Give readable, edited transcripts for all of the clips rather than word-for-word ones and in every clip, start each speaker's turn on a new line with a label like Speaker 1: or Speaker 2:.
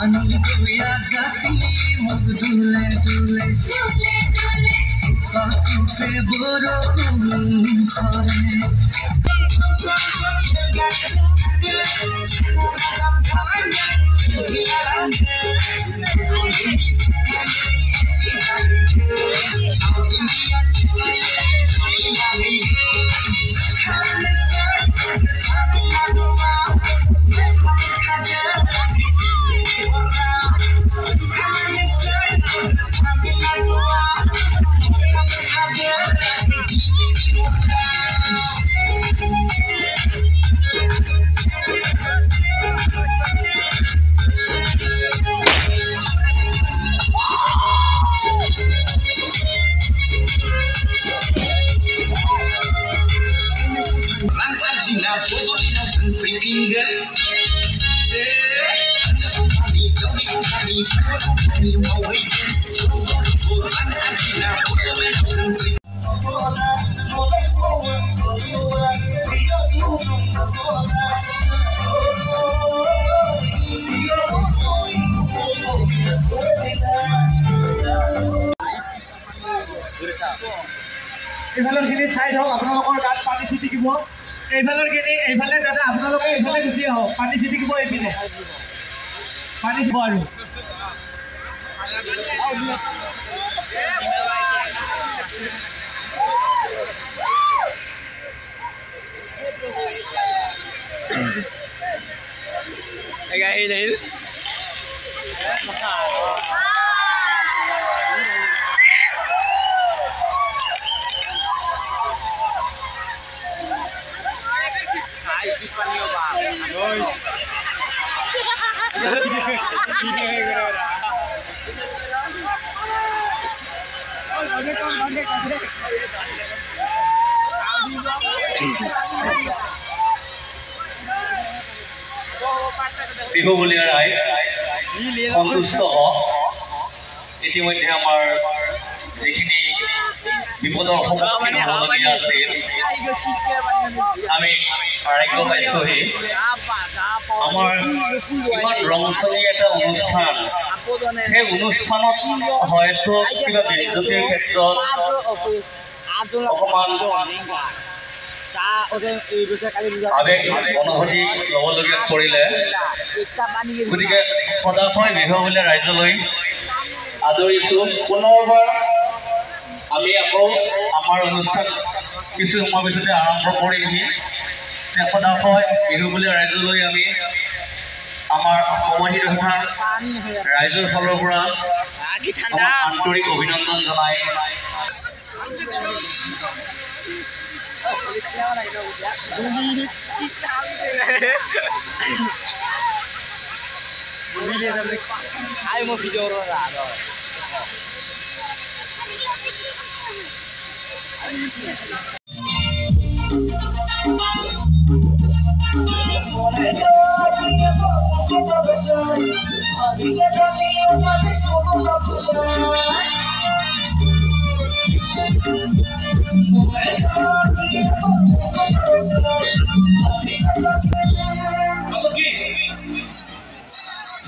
Speaker 1: पानी गोया जाती मुख दुले दुले बाकुते बोरो खरे এইফালৰখিনি চাইড হওক আপোনালোকৰ গাত পানী ছিটিকিব এইফালৰখিনি এইফালে দাদা আপোনালোকে এইফালে গুচি আহক পানী ছিটিকিব এইপিনে পানী দিব আৰু
Speaker 2: বিহু বলিয়া ৰাইজ সন্তুষ্ট হওক ইতিমধ্যে আমাৰ যিখিনি বিপদৰ সন্মুখীন হ'বলগীয়া আছিল আমি আৰোগ্য পাইছোহি আমাৰ ইমান ৰংচলী এটা অনুষ্ঠান সেই অনুষ্ঠানত হয়তো কিবা বিদ্যুতিৰ ক্ষেত্ৰত অকণমান আবেগ অনুভূতি ল'বলগীয়া কৰিলে গতিকে সদাশয় বিহু বলিয়া ৰাইজলৈ আদৰিছোঁ পুনৰবাৰ আমি আকৌ আমাৰ অনুষ্ঠান কিছু সময় পিছতে আৰম্ভ কৰিমহি সদাশয় বিহু বলিয়া ৰাইজলৈ আমি আমাৰ সমাহিত তথা ৰাইজৰ ফালৰ পৰা আন্তৰিক অভিনন্দন জনাই
Speaker 3: Ai mau video rồi rồi.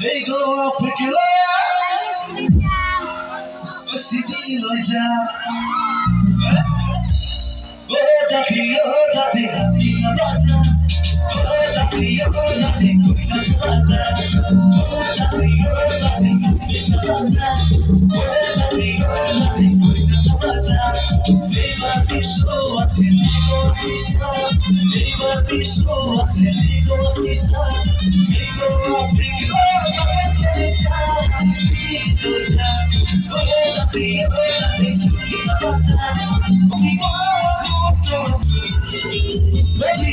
Speaker 1: They go up pick you up, city loja. Oh, tapi, bisa baca. Oh, tapi, bisa baca. Oh, tapi, bisa baca. Oh, tapi, bisa baca. Viva Cristo, Atletico Cristo. Viva Cristo, Atletico Cristo. Viva Cristo. Baby,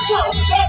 Speaker 4: Action!